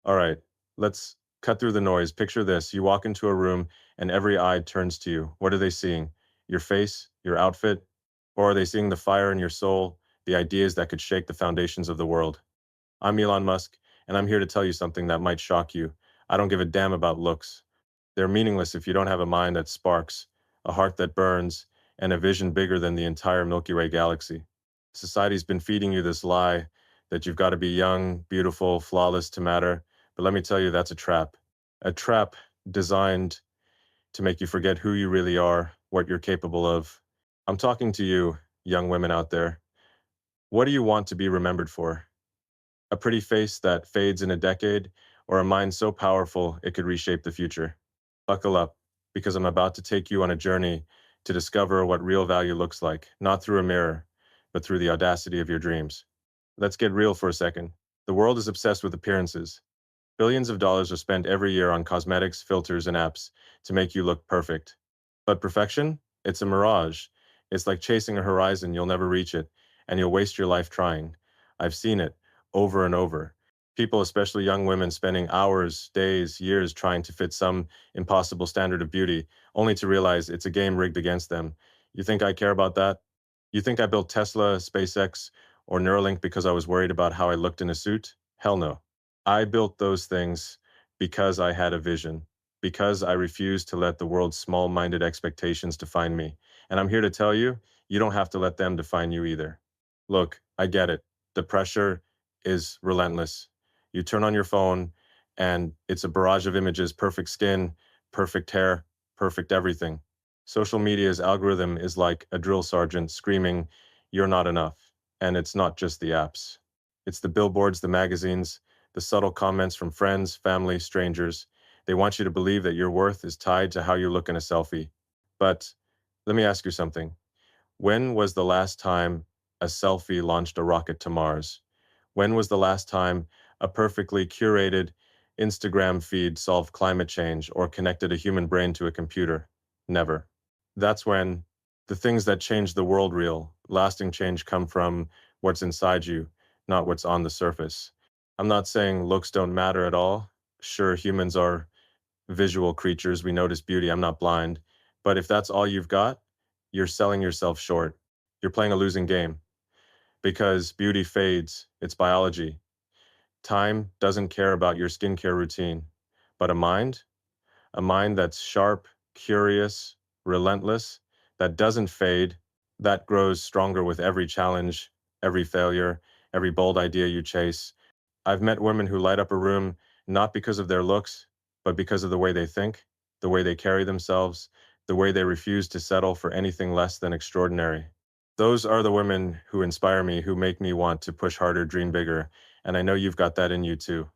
All right, let's cut through the noise. Picture this. You walk into a room and every eye turns to you. What are they seeing? Your face, your outfit, or are they seeing the fire in your soul, the ideas that could shake the foundations of the world? I'm Elon Musk, and I'm here to tell you something that might shock you. I don't give a damn about looks. They're meaningless if you don't have a mind that sparks, a heart that burns, and a vision bigger than the entire Milky Way galaxy. Society's been feeding you this lie that you've got to be young, beautiful, flawless to matter. But let me tell you, that's a trap. A trap designed to make you forget who you really are, what you're capable of. I'm talking to you, young women out there. What do you want to be remembered for? A pretty face that fades in a decade, or a mind so powerful it could reshape the future? Buckle up, because I'm about to take you on a journey to discover what real value looks like, not through a mirror, but through the audacity of your dreams. Let's get real for a second. The world is obsessed with appearances. Billions of dollars are spent every year on cosmetics, filters, and apps to make you look perfect. But perfection? It's a mirage. It's like chasing a horizon, you'll never reach it, and you'll waste your life trying. I've seen it over and over. People, especially young women, spending hours, days, years trying to fit some impossible standard of beauty, only to realize it's a game rigged against them. You think I care about that? You think I built Tesla, SpaceX, or Neuralink because I was worried about how I looked in a suit? Hell no. I built those things because I had a vision, because I refused to let the world's small-minded expectations define me. And I'm here to tell you, you don't have to let them define you either. Look, I get it. The pressure is relentless. You turn on your phone and it's a barrage of images, perfect skin, perfect hair, perfect everything. Social media's algorithm is like a drill sergeant screaming, "You're not enough." And it's not just the apps. It's the billboards, the magazines, the subtle comments from friends, family, strangers. They want you to believe that your worth is tied to how you look in a selfie. But let me ask you something. When was the last time a selfie launched a rocket to Mars? When was the last time a perfectly curated Instagram feed solved climate change or connected a human brain to a computer? Never. That's when the things that change the world real, lasting change come from what's inside you, not what's on the surface. I'm not saying looks don't matter at all. Sure, humans are visual creatures. We notice beauty. I'm not blind. But if that's all you've got, you're selling yourself short. You're playing a losing game because beauty fades. It's biology. Time doesn't care about your skincare routine, but a mind that's sharp, curious, relentless, that doesn't fade, that grows stronger with every challenge, every failure, every bold idea you chase. I've met women who light up a room not because of their looks, but because of the way they think, the way they carry themselves, the way they refuse to settle for anything less than extraordinary. Those are the women who inspire me, who make me want to push harder, dream bigger, and I know you've got that in you too.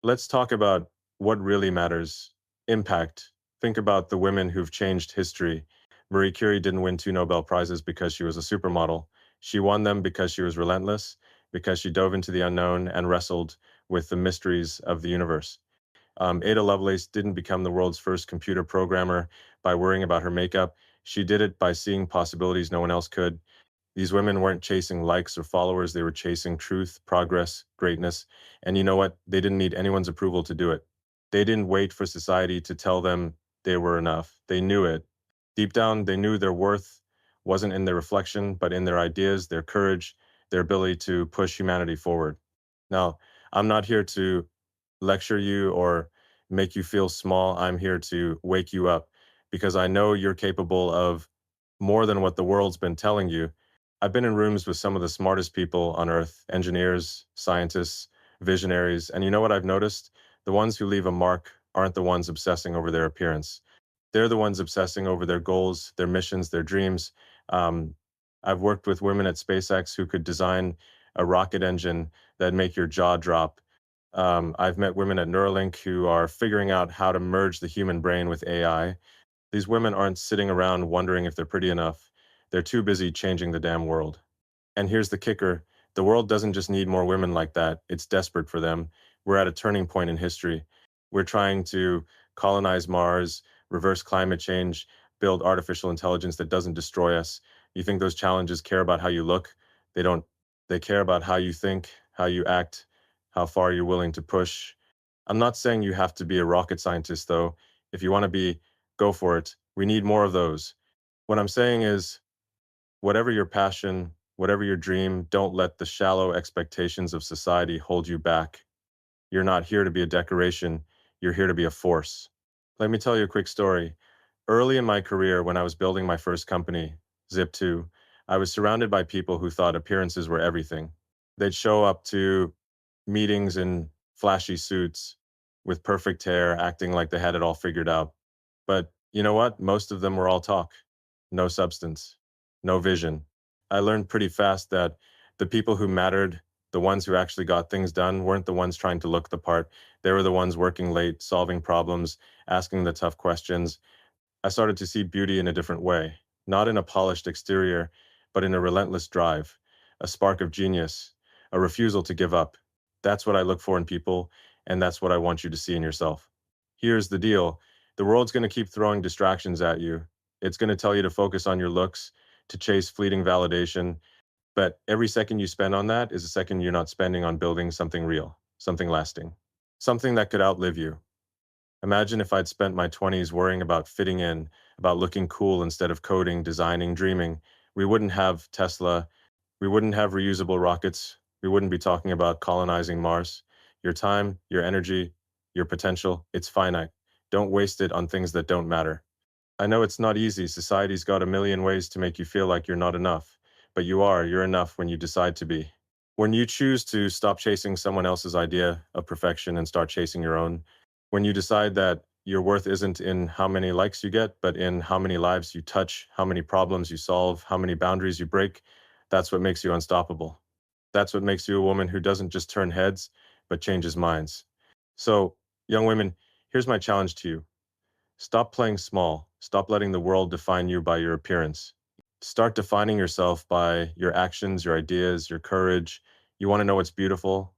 Let's talk about what really matters. Impact. Think about the women who've changed history. Marie Curie didn't win two Nobel Prizes because she was a supermodel. She won them because she was relentless, because she dove into the unknown and wrestled with the mysteries of the universe. Ada Lovelace didn't become the world's first computer programmer by worrying about her makeup. She did it by seeing possibilities no one else could. These women weren't chasing likes or followers, they were chasing truth, progress, greatness. And you know what? They didn't need anyone's approval to do it. They didn't wait for society to tell them they were enough. They knew it. Deep down, they knew their worth wasn't in their reflection, but in their ideas, their courage, their ability to push humanity forward. Now, I'm not here to lecture you or make you feel small. I'm here to wake you up because I know you're capable of more than what the world's been telling you. I've been in rooms with some of the smartest people on earth, engineers, scientists, visionaries, and you know what I've noticed? The ones who leave a mark aren't the ones obsessing over their appearance. They're the ones obsessing over their goals, their missions, their dreams. Um, I've worked with women at SpaceX who could design a rocket engine that make your jaw drop. I've met women at Neuralink who are figuring out how to merge the human brain with AI. These women aren't sitting around wondering if they're pretty enough. They're too busy changing the damn world. And here's the kicker. The world doesn't just need more women like that. It's desperate for them. We're at a turning point in history. We're trying to colonize Mars, reverse climate change, build artificial intelligence that doesn't destroy us. You think those challenges care about how you look? They don't. They care about how you think, how you act, how far you're willing to push. I'm not saying you have to be a rocket scientist, though. If you want to be, go for it. We need more of those. What I'm saying is, whatever your passion, whatever your dream, don't let the shallow expectations of society hold you back. You're not here to be a decoration, you're here to be a force. Let me tell you a quick story. Early in my career, when I was building my first company, Zip2, I was surrounded by people who thought appearances were everything. They'd show up to meetings in flashy suits with perfect hair, acting like they had it all figured out. But you know what? Most of them were all talk, no substance, no vision. I learned pretty fast that the people who mattered, the ones who actually got things done, weren't the ones trying to look the part. They were the ones working late, solving problems, asking the tough questions. I started to see beauty in a different way, not in a polished exterior, but in a relentless drive, a spark of genius, a refusal to give up. That's what I look for in people, and that's what I want you to see in yourself. Here's the deal: the world's going to keep throwing distractions at you. It's going to tell you to focus on your looks, to chase fleeting validation, but every second you spend on that is a second you're not spending on building something real, something lasting, something that could outlive you. Imagine if I'd spent my 20s worrying about fitting in, about looking cool instead of coding, designing, dreaming. We wouldn't have Tesla. We wouldn't have reusable rockets. We wouldn't be talking about colonizing Mars. Your time, your energy, your potential, it's finite. Don't waste it on things that don't matter. I know it's not easy. Society's got a million ways to make you feel like you're not enough, but you are. You're enough when you decide to be. When you choose to stop chasing someone else's idea of perfection and start chasing your own, when you decide that your worth isn't in how many likes you get, but in how many lives you touch, how many problems you solve, how many boundaries you break, that's what makes you unstoppable. That's what makes you a woman who doesn't just turn heads, but changes minds. So, young women, here's my challenge to you. Stop playing small. Stop letting the world define you by your appearance. Start defining yourself by your actions, your ideas, your courage. You want to know what's beautiful?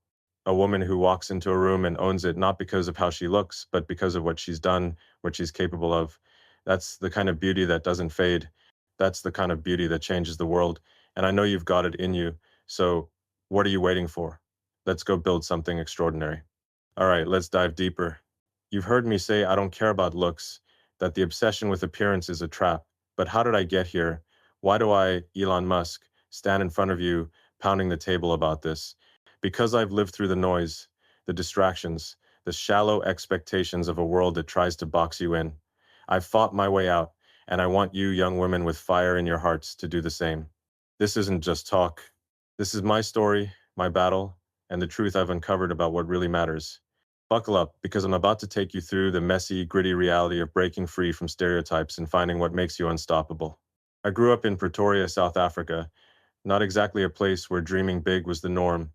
A woman who walks into a room and owns it, not because of how she looks, but because of what she's done, what she's capable of. That's the kind of beauty that doesn't fade. That's the kind of beauty that changes the world. And I know you've got it in you. So what are you waiting for? Let's go build something extraordinary. All right, let's dive deeper. You've heard me say I don't care about looks, that the obsession with appearance is a trap. But how did I get here? Why do I, Elon Musk, stand in front of you pounding the table about this? Because I've lived through the noise, the distractions, the shallow expectations of a world that tries to box you in. I've fought my way out, and I want you, young women with fire in your hearts, to do the same. This isn't just talk. This is my story, my battle, and the truth I've uncovered about what really matters. Buckle up, because I'm about to take you through the messy, gritty reality of breaking free from stereotypes and finding what makes you unstoppable. I grew up in Pretoria, South Africa, not exactly a place where dreaming big was the norm.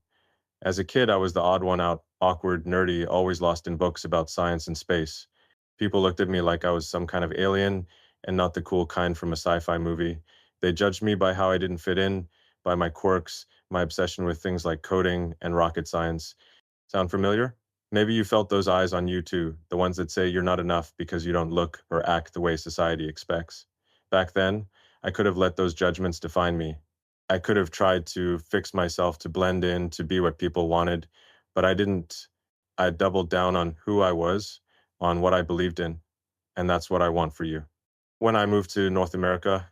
As a kid, I was the odd one out, awkward, nerdy, always lost in books about science and space. People looked at me like I was some kind of alien and not the cool kind from a sci-fi movie. They judged me by how I didn't fit in, by my quirks, my obsession with things like coding and rocket science. Sound familiar? Maybe you felt those eyes on you too, the ones that say you're not enough because you don't look or act the way society expects. Back then, I could have let those judgments define me. I could have tried to fix myself to blend in, to be what people wanted, but I didn't. I doubled down on who I was, on what I believed in, and that's what I want for you. When I moved to North America,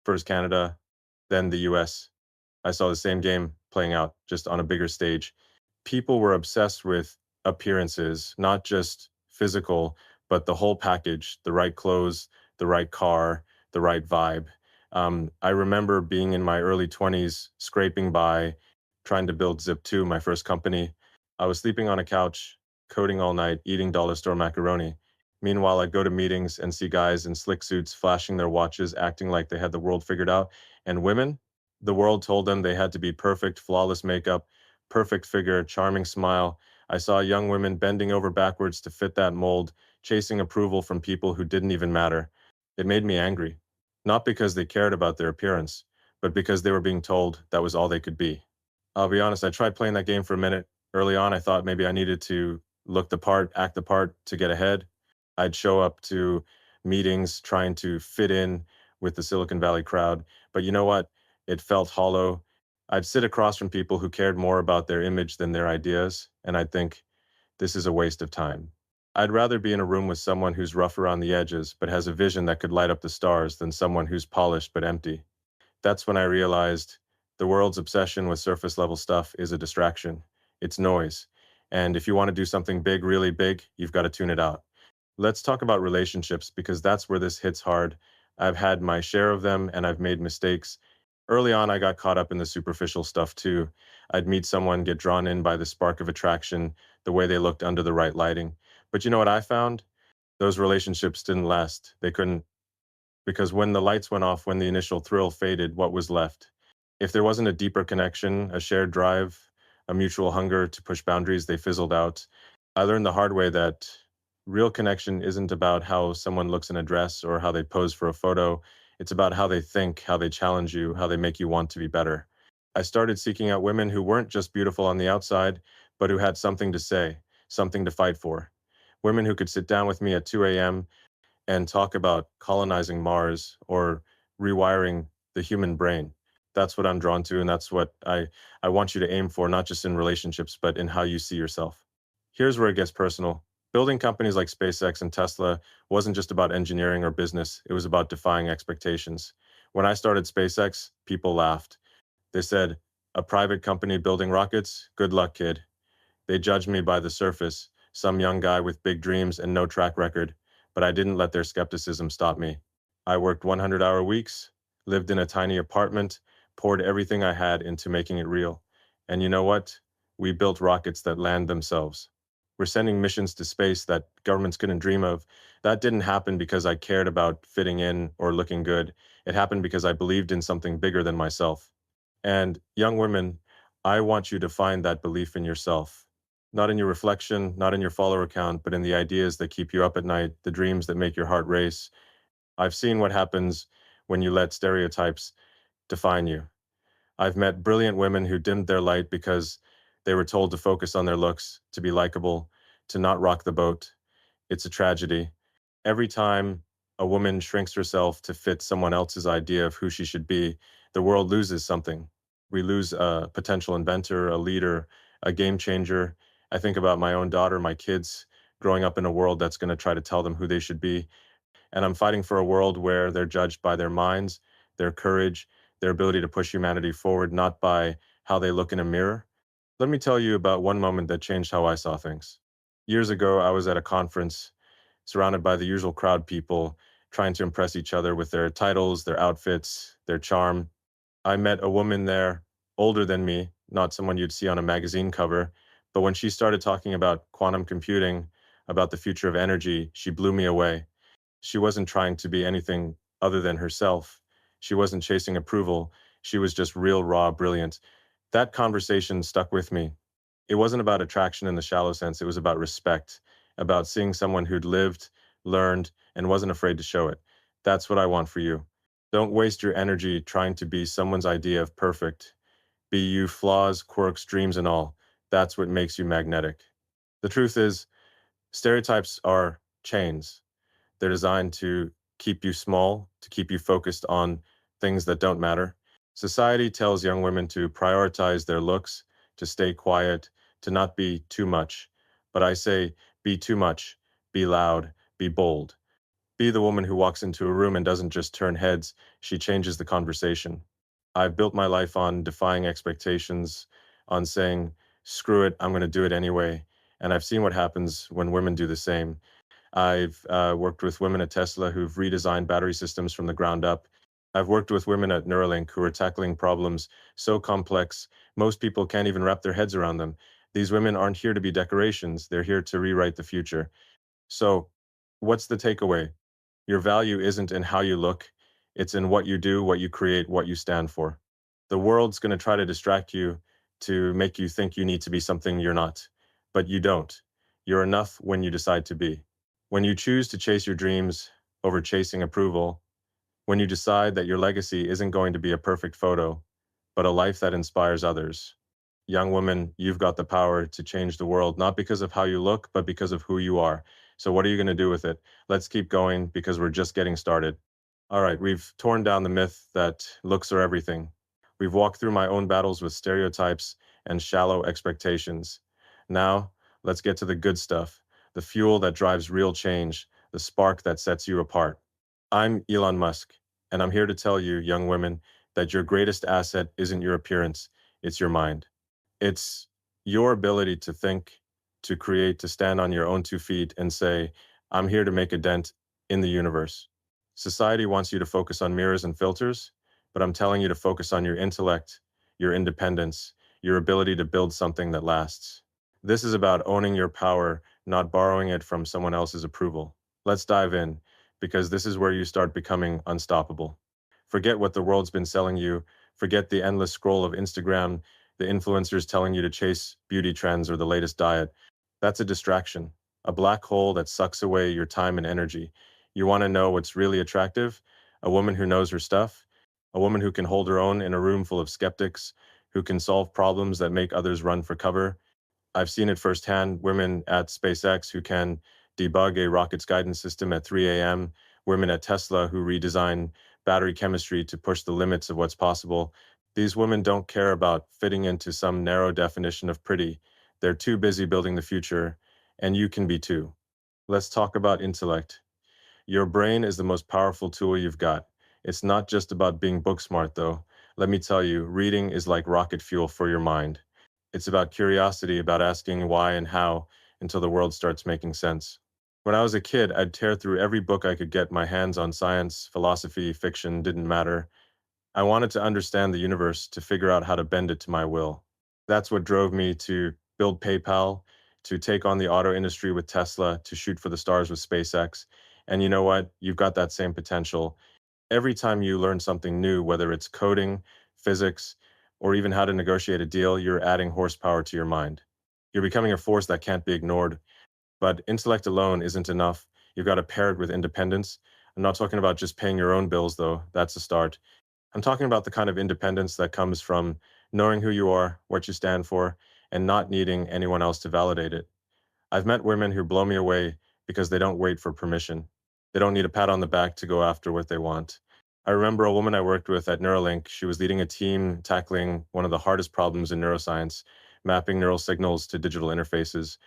first Canada, then the US, I saw the same game playing out, just on a bigger stage. People were obsessed with appearances, not just physical, but the whole package, the right clothes, the right car, the right vibe. I remember being in my early 20s, scraping by, trying to build Zip2, my first company. I was sleeping on a couch, coding all night, eating dollar store macaroni. Meanwhile, I'd go to meetings and see guys in slick suits flashing their watches, acting like they had the world figured out. And women, the world told them they had to be perfect, flawless makeup, perfect figure, charming smile. I saw young women bending over backwards to fit that mold, chasing approval from people who didn't even matter. It made me angry. Not because they cared about their appearance, but because they were being told that was all they could be. I'll be honest, I tried playing that game for a minute. Early on, I thought maybe I needed to look the part, act the part to get ahead. I'd show up to meetings trying to fit in with the Silicon Valley crowd. But you know what? It felt hollow. I'd sit across from people who cared more about their image than their ideas, and I'd think, this is a waste of time. I'd rather be in a room with someone who's rough around the edges but has a vision that could light up the stars than someone who's polished but empty. That's when I realized the world's obsession with surface level stuff is a distraction. It's noise. And if you want to do something big, really big, you've got to tune it out. Let's talk about relationships because that's where this hits hard. I've had my share of them and I've made mistakes. Early on, I got caught up in the superficial stuff too. I'd meet someone, get drawn in by the spark of attraction, the way they looked under the right lighting. But you know what I found? Those relationships didn't last. They couldn't, because when the lights went off, when the initial thrill faded, what was left? If there wasn't a deeper connection, a shared drive, a mutual hunger to push boundaries, they fizzled out. I learned the hard way that real connection isn't about how someone looks in a dress or how they pose for a photo. It's about how they think, how they challenge you, how they make you want to be better. I started seeking out women who weren't just beautiful on the outside, but who had something to say, something to fight for. Women who could sit down with me at 2 a.m. and talk about colonizing Mars or rewiring the human brain. That's what I'm drawn to, and that's what I want you to aim for, not just in relationships, but in how you see yourself. Here's where it gets personal. Building companies like SpaceX and Tesla wasn't just about engineering or business, it was about defying expectations. When I started SpaceX, people laughed. They said, "A private company building rockets? Good luck, kid." They judged me by the surface, some young guy with big dreams and no track record, but I didn't let their skepticism stop me. I worked 100-hour weeks, lived in a tiny apartment, poured everything I had into making it real. And you know what? We built rockets that land themselves. We're sending missions to space that governments couldn't dream of. That didn't happen because I cared about fitting in or looking good. It happened because I believed in something bigger than myself. And young women, I want you to find that belief in yourself. Not in your reflection, not in your follower count, but in the ideas that keep you up at night, the dreams that make your heart race. I've seen what happens when you let stereotypes define you. I've met brilliant women who dimmed their light because they were told to focus on their looks, to be likable, to not rock the boat. It's a tragedy. Every time a woman shrinks herself to fit someone else's idea of who she should be, the world loses something. We lose a potential inventor, a leader, a game changer. I think about my own daughter, my kids growing up in a world that's going to try to tell them who they should be. And I'm fighting for a world where they're judged by their minds, their courage, their ability to push humanity forward, not by how they look in a mirror. Let me tell you about one moment that changed how I saw things. Years ago, I was at a conference surrounded by the usual crowd people trying to impress each other with their titles, their outfits, their charm. I met a woman there, older than me, not someone you'd see on a magazine cover, but when she started talking about quantum computing, about the future of energy, she blew me away. She wasn't trying to be anything other than herself. She wasn't chasing approval. She was just real, raw, brilliant. That conversation stuck with me. It wasn't about attraction in the shallow sense. It was about respect, about seeing someone who'd lived, learned, and wasn't afraid to show it. That's what I want for you. Don't waste your energy trying to be someone's idea of perfect. Be you, flaws, quirks, dreams, and all. That's what makes you magnetic. The truth is, stereotypes are chains. They're designed to keep you small, to keep you focused on things that don't matter. Society tells young women to prioritize their looks, to stay quiet, to not be too much. But I say, be too much, be loud, be bold. Be the woman who walks into a room and doesn't just turn heads, she changes the conversation. I've built my life on defying expectations, on saying, screw it, I'm going to do it anyway. And I've seen what happens when women do the same. I've worked with women at Tesla who've redesigned battery systems from the ground up. I've worked with women at Neuralink who are tackling problems so complex, most people can't even wrap their heads around them. These women aren't here to be decorations, they're here to rewrite the future. So, what's the takeaway? Your value isn't in how you look, it's in what you do, what you create, what you stand for. The world's going to try to distract you to make you think you need to be something you're not, but you don't. You're enough when you decide to be. When you choose to chase your dreams over chasing approval, when you decide that your legacy isn't going to be a perfect photo, but a life that inspires others. Young woman, you've got the power to change the world, not because of how you look, but because of who you are. So what are you going to do with it? Let's keep going because we're just getting started. All right, we've torn down the myth that looks are everything. We've walked through my own battles with stereotypes and shallow expectations. Now, Let's get to the good stuff, the fuel that drives real change, the spark that sets you apart. I'm Elon Musk, and I'm here to tell you, young women, that your greatest asset isn't your appearance, it's your mind. It's your ability to think, to create, to stand on your own 2 feet and say, I'm here to make a dent in the universe. Society wants you to focus on mirrors and filters, but I'm telling you to focus on your intellect, your independence, your ability to build something that lasts. This is about owning your power, not borrowing it from someone else's approval. Let's dive in, because this is where you start becoming unstoppable. Forget what the world's been selling you. Forget the endless scroll of Instagram, the influencers telling you to chase beauty trends or the latest diet. That's a distraction, a black hole that sucks away your time and energy. You want to know what's really attractive? A woman who knows her stuff, a woman who can hold her own in a room full of skeptics, who can solve problems that make others run for cover. I've seen it firsthand, women at SpaceX who can debug a rocket's guidance system at 3 a.m., women at Tesla who redesign battery chemistry to push the limits of what's possible. These women don't care about fitting into some narrow definition of pretty. They're too busy building the future, and you can be too. Let's talk about intellect. Your brain is the most powerful tool you've got. It's not just about being book smart, though. Let me tell you, reading is like rocket fuel for your mind. It's about curiosity, about asking why and how until the world starts making sense. When I was a kid, I'd tear through every book I could get my hands on. Science, philosophy, fiction didn't matter. I wanted to understand the universe, to figure out how to bend it to my will. That's what drove me to build PayPal, to take on the auto industry with Tesla, to shoot for the stars with SpaceX. And you know what? You've got that same potential. Every time you learn something new, whether it's coding, physics, or even how to negotiate a deal, you're adding horsepower to your mind. You're becoming a force that can't be ignored. But intellect alone isn't enough. You've got to pair it with independence. I'm not talking about just paying your own bills, though. That's a start. I'm talking about the kind of independence that comes from knowing who you are, what you stand for, and not needing anyone else to validate it. I've met women who blow me away because they don't wait for permission. They don't need a pat on the back to go after what they want. I remember a woman I worked with at Neuralink. She was leading a team tackling one of the hardest problems in neuroscience, mapping neural signals to digital interfaces.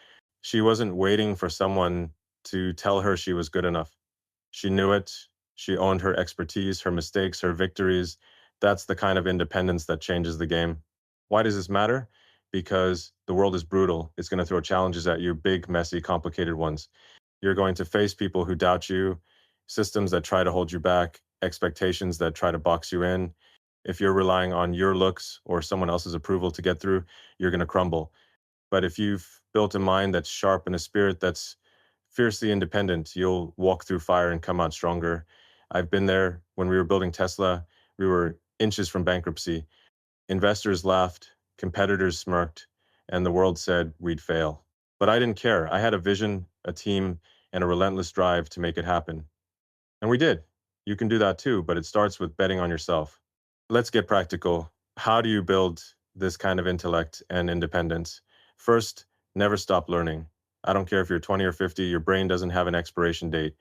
She wasn't waiting for someone to tell her she was good enough. She knew it. She owned her expertise, her mistakes, her victories. That's the kind of independence that changes the game. Why does this matter? Because the world is brutal. It's going to throw challenges at you, big, messy, complicated ones. You're going to face people who doubt you, systems that try to hold you back, expectations that try to box you in. If you're relying on your looks or someone else's approval to get through, you're going to crumble. But if you've built a mind that's sharp and a spirit that's fiercely independent, you'll walk through fire and come out stronger. I've been there when we were building Tesla. We were inches from bankruptcy. Investors laughed, competitors smirked, and the world said we'd fail. But I didn't care. I had a vision, a team, and a relentless drive to make it happen. And we did. You can do that too, but it starts with betting on yourself. Let's get practical. How do you build this kind of intellect and independence? First, never stop learning. I don't care if you're 20 or 50, your brain doesn't have an expiration date.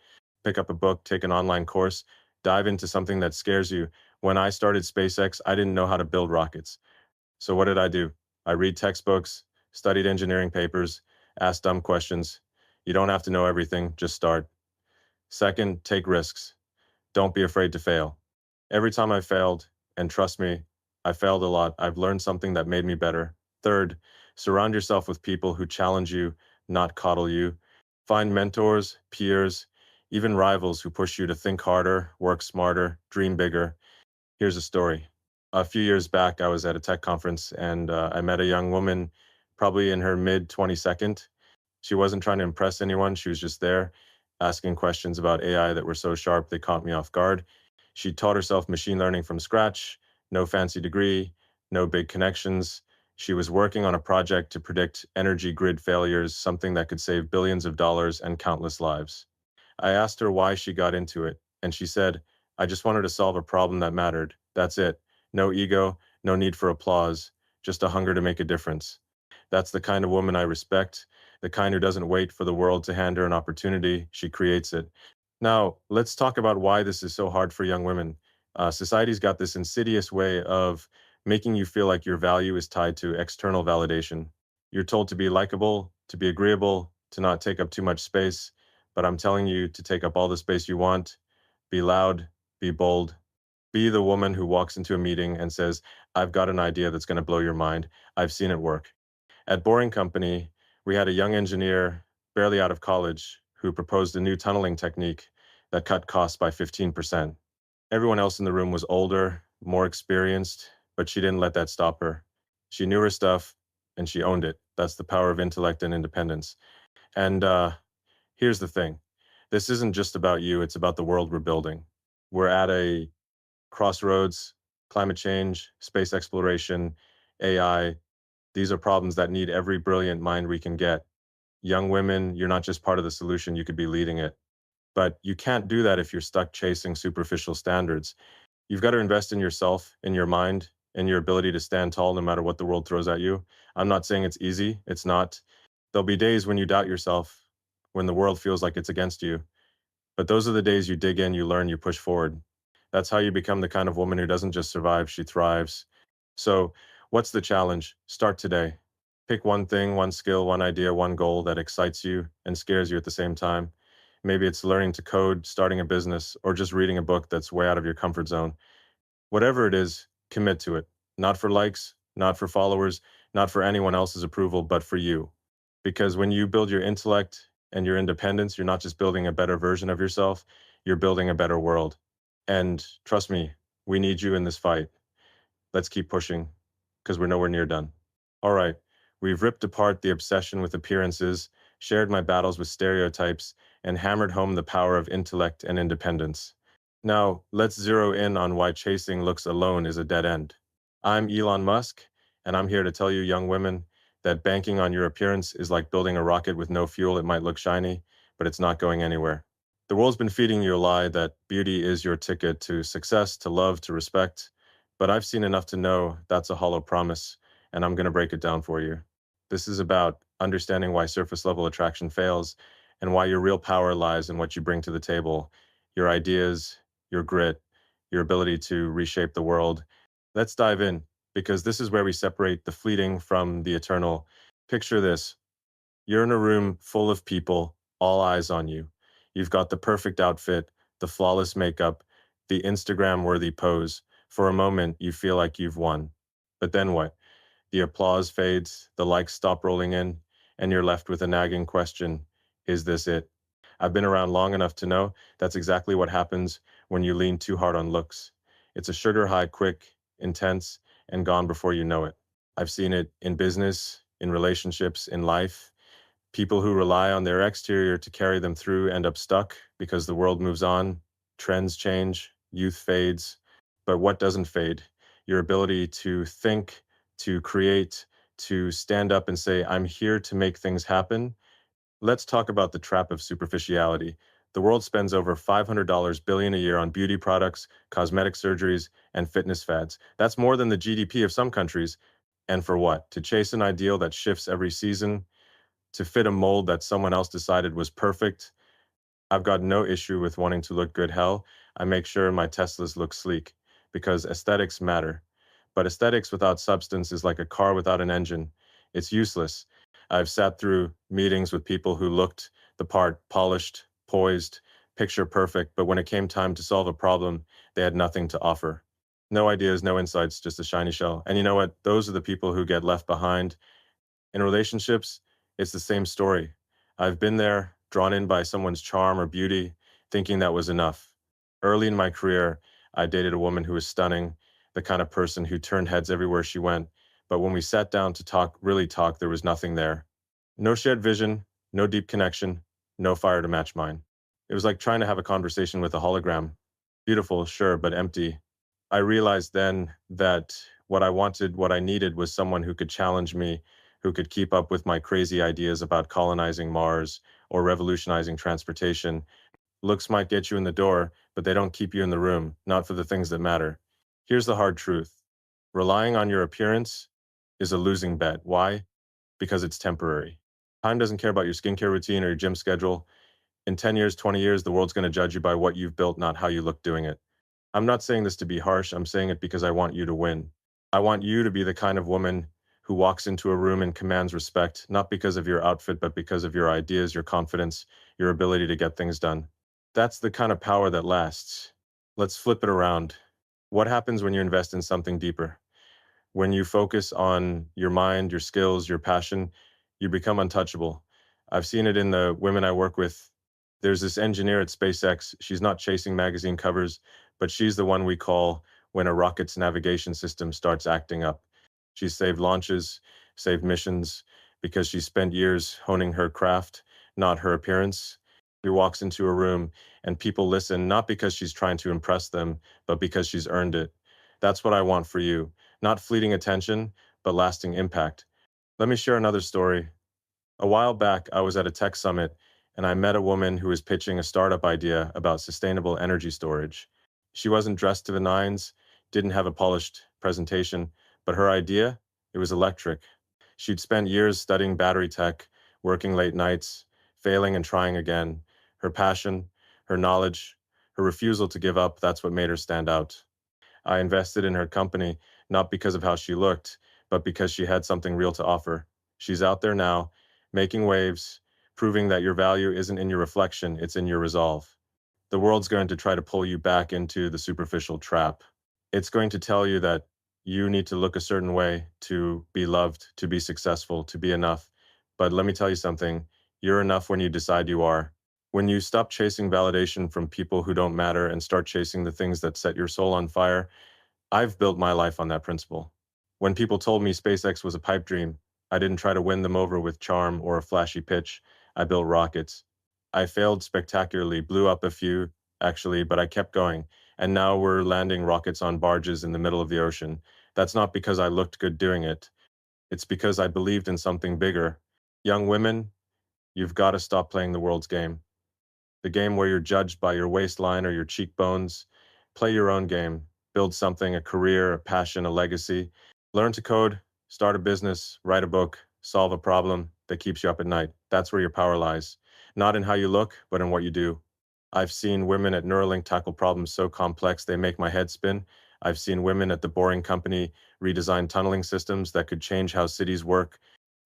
Pick up a book, take an online course, dive into something that scares you. When I started SpaceX, I didn't know how to build rockets. So what did I do? I read textbooks, studied engineering papers, asked dumb questions. You don't have to know everything, just start. Second, take risks. Don't be afraid to fail. Every time I failed, and trust me, I failed a lot, I've learned something that made me better. Third, surround yourself with people who challenge you, not coddle you. Find mentors, peers, even rivals who push you to think harder, work smarter, dream bigger. Here's a story. A few years back, I was at a tech conference and I met a young woman, probably in her mid 22nd. She wasn't trying to impress anyone. She was just there asking questions about AI that were so sharp they caught me off guard. She taught herself machine learning from scratch, no fancy degree, no big connections. She was working on a project to predict energy grid failures, something that could save billions of dollars and countless lives. I asked her why she got into it, and she said, I just wanted to solve a problem that mattered. That's it. No ego, no need for applause, just a hunger to make a difference. That's the kind of woman I respect, the kind who doesn't wait for the world to hand her an opportunity, she creates it. Now, let's talk about why this is so hard for young women. Society's got this insidious way of making you feel like your value is tied to external validation. You're told to be likable, to be agreeable, to not take up too much space, but I'm telling you to take up all the space you want. Be loud, be bold, be the woman who walks into a meeting and says, I've got an idea that's going to blow your mind. I've seen it work. At Boring Company, we had a young engineer, barely out of college, who proposed a new tunneling technique that cut costs by 15%. Everyone else in the room was older, more experienced, but she didn't let that stop her. She knew her stuff and she owned it. That's the power of intellect and independence. And here's the thing, this isn't just about you, it's about the world we're building. We're at a crossroads, climate change, space exploration, AI. These are problems that need every brilliant mind we can get. Young women, you're not just part of the solution, you could be leading it. But you can't do that if you're stuck chasing superficial standards. You've got to invest in yourself, in your mind, in your ability to stand tall no matter what the world throws at you. I'm not saying it's easy. It's not. There'll be days when you doubt yourself, when the world feels like it's against you. But those are the days you dig in, you learn, you push forward. That's how you become the kind of woman who doesn't just survive, she thrives. So, what's the challenge? Start today. Pick one thing, one skill, one idea, one goal that excites you and scares you at the same time. Maybe it's learning to code, starting a business, or just reading a book that's way out of your comfort zone. Whatever it is, commit to it. Not for likes, not for followers, not for anyone else's approval, but for you. Because when you build your intellect and your independence, you're not just building a better version of yourself, you're building a better world. And trust me, we need you in this fight. Let's keep pushing because we're nowhere near done. All right, we've ripped apart the obsession with appearances, shared my battles with stereotypes, and hammered home the power of intellect and independence. Now, let's zero in on why chasing looks alone is a dead end. I'm Elon Musk, and I'm here to tell you, young women, that banking on your appearance is like building a rocket with no fuel. It might look shiny, but it's not going anywhere. The world's been feeding you a lie that beauty is your ticket to success, to love, to respect. But I've seen enough to know that's a hollow promise, and I'm going to break it down for you. This is about understanding why surface level attraction fails and why your real power lies in what you bring to the table, your ideas, your grit, your ability to reshape the world. Let's dive in because this is where we separate the fleeting from the eternal. Picture this. You're in a room full of people, all eyes on you. You've got the perfect outfit, the flawless makeup, the Instagram worthy pose. For a moment, you feel like you've won. But then what? The applause fades, the likes stop rolling in, and you're left with a nagging question. Is this it? I've been around long enough to know that's exactly what happens when you lean too hard on looks. It's a sugar high, quick, intense, and gone before you know it. I've seen it in business, in relationships, in life. People who rely on their exterior to carry them through end up stuck because the world moves on, trends change, youth fades. But what doesn't fade? Your ability to think, to create, to stand up and say, I'm here to make things happen. Let's talk about the trap of superficiality. The world spends over $500 billion a year on beauty products, cosmetic surgeries, and fitness fads. That's more than the GDP of some countries. And for what? To chase an ideal that shifts every season, to fit a mold that someone else decided was perfect. I've got no issue with wanting to look good. Hell, I make sure my Teslas look sleek because aesthetics matter. But aesthetics without substance is like a car without an engine. It's useless. I've sat through meetings with people who looked the part, polished, poised, picture perfect, but when it came time to solve a problem, they had nothing to offer. No ideas, no insights, just a shiny shell. And you know what? Those are the people who get left behind. In relationships, it's the same story. I've been there, drawn in by someone's charm or beauty, thinking that was enough. Early in my career, I dated a woman who was stunning, the kind of person who turned heads everywhere she went. But when we sat down to talk, really talk, there was nothing there. No shared vision, no deep connection, no fire to match mine. It was like trying to have a conversation with a hologram. Beautiful, sure, but empty. I realized then that what I wanted, what I needed was someone who could challenge me, who could keep up with my crazy ideas about colonizing Mars or revolutionizing transportation. Looks might get you in the door, but they don't keep you in the room, not for the things that matter. Here's the hard truth. Relying on your appearance is a losing bet. Why? Because it's temporary. Time doesn't care about your skincare routine or your gym schedule. In 10 years, 20 years, the world's going to judge you by what you've built, not how you look doing it. I'm not saying this to be harsh. I'm saying it because I want you to win. I want you to be the kind of woman who walks into a room and commands respect, not because of your outfit, but because of your ideas, your confidence, your ability to get things done. That's the kind of power that lasts. Let's flip it around. What happens when you invest in something deeper? When you focus on your mind, your skills, your passion, you become untouchable. I've seen it in the women I work with. There's this engineer at SpaceX. She's not chasing magazine covers, but she's the one we call when a rocket's navigation system starts acting up. She's saved launches, saved missions, because she spent years honing her craft, not her appearance. She walks into a room and people listen, not because she's trying to impress them, but because she's earned it. That's what I want for you. Not fleeting attention, but lasting impact. Let me share another story. A while back, I was at a tech summit and I met a woman who was pitching a startup idea about sustainable energy storage. She wasn't dressed to the nines, didn't have a polished presentation, but her idea, it was electric. She'd spent years studying battery tech, working late nights, failing and trying again. Her passion, her knowledge, her refusal to give up, that's what made her stand out. I invested in her company not because of how she looked, but because she had something real to offer. She's out there now, making waves, proving that your value isn't in your reflection, it's in your resolve. The world's going to try to pull you back into the superficial trap. It's going to tell you that you need to look a certain way to be loved, to be successful, to be enough. But let me tell you something, you're enough when you decide you are. When you stop chasing validation from people who don't matter and start chasing the things that set your soul on fire, I've built my life on that principle. When people told me SpaceX was a pipe dream, I didn't try to win them over with charm or a flashy pitch. I built rockets. I failed spectacularly, blew up a few, actually, but I kept going. And now we're landing rockets on barges in the middle of the ocean. That's not because I looked good doing it. It's because I believed in something bigger. Young women, you've got to stop playing the world's game. The game where you're judged by your waistline or your cheekbones. Play your own game. Build something, a career, a passion, a legacy. Learn to code, start a business, write a book, solve a problem that keeps you up at night. That's where your power lies. Not in how you look, but in what you do. I've seen women at Neuralink tackle problems so complex they make my head spin. I've seen women at the Boring Company redesign tunneling systems that could change how cities work.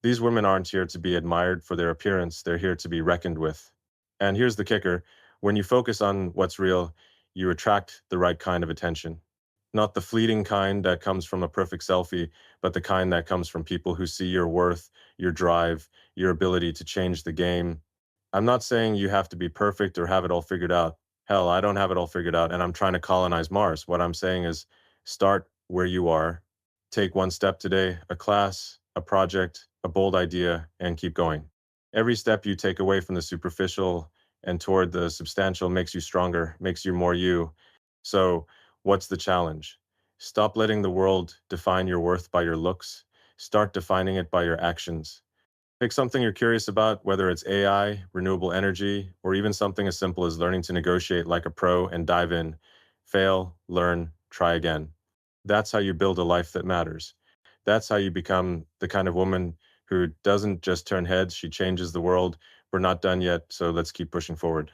These women aren't here to be admired for their appearance, they're here to be reckoned with. And here's the kicker, when you focus on what's real, you attract the right kind of attention. Not the fleeting kind that comes from a perfect selfie, but the kind that comes from people who see your worth, your drive, your ability to change the game. I'm not saying you have to be perfect or have it all figured out. Hell, I don't have it all figured out, and I'm trying to colonize Mars. What I'm saying is start where you are, take one step today, a class, a project, a bold idea, and keep going. Every step you take away from the superficial and toward the substantial makes you stronger, makes you more you. So, what's the challenge? Stop letting the world define your worth by your looks. Start defining it by your actions. Pick something you're curious about, whether it's AI, renewable energy, or even something as simple as learning to negotiate like a pro and dive in. Fail, learn, try again. That's how you build a life that matters. That's how you become the kind of woman who doesn't just turn heads, she changes the world. We're not done yet, so let's keep pushing forward.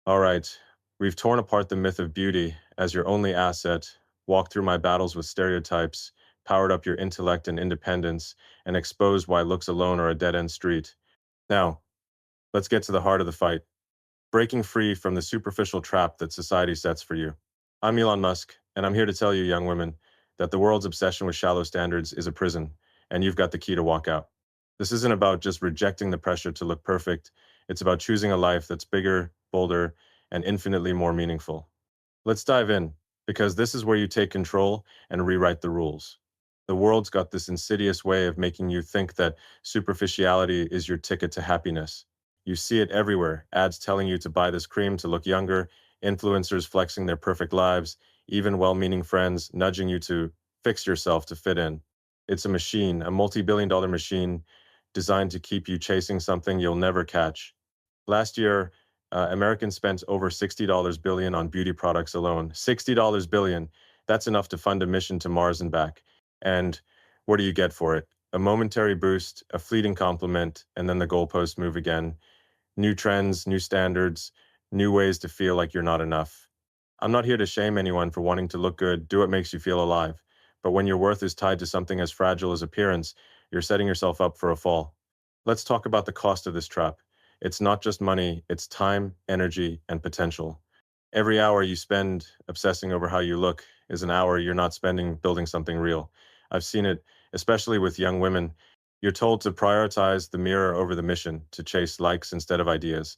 All right, we've torn apart the myth of beauty as your only asset, walked through my battles with stereotypes, powered up your intellect and independence, and exposed why looks alone are a dead-end street. Now, let's get to the heart of the fight, breaking free from the superficial trap that society sets for you. I'm Elon Musk, and I'm here to tell you, young women, that the world's obsession with shallow standards is a prison, and you've got the key to walk out. This isn't about just rejecting the pressure to look perfect, it's about choosing a life that's bigger, bolder, and infinitely more meaningful. Let's dive in, because this is where you take control and rewrite the rules. The world's got this insidious way of making you think that superficiality is your ticket to happiness. You see it everywhere, ads telling you to buy this cream to look younger, influencers flexing their perfect lives, even well-meaning friends nudging you to fix yourself to fit in. It's a machine, a multi-billion-dollar machine designed to keep you chasing something you'll never catch. Last year, Americans spent over $60 billion on beauty products alone. $60 billion. That's enough to fund a mission to Mars and back. And what do you get for it? A momentary boost, a fleeting compliment, and then the goalposts move again. New trends, new standards, new ways to feel like you're not enough. I'm not here to shame anyone for wanting to look good. Do what makes you feel alive. But when your worth is tied to something as fragile as appearance, you're setting yourself up for a fall. Let's talk about the cost of this trap. It's not just money, it's time, energy, and potential. Every hour you spend obsessing over how you look is an hour you're not spending building something real. I've seen it, especially with young women. You're told to prioritize the mirror over the mission, to chase likes instead of ideas.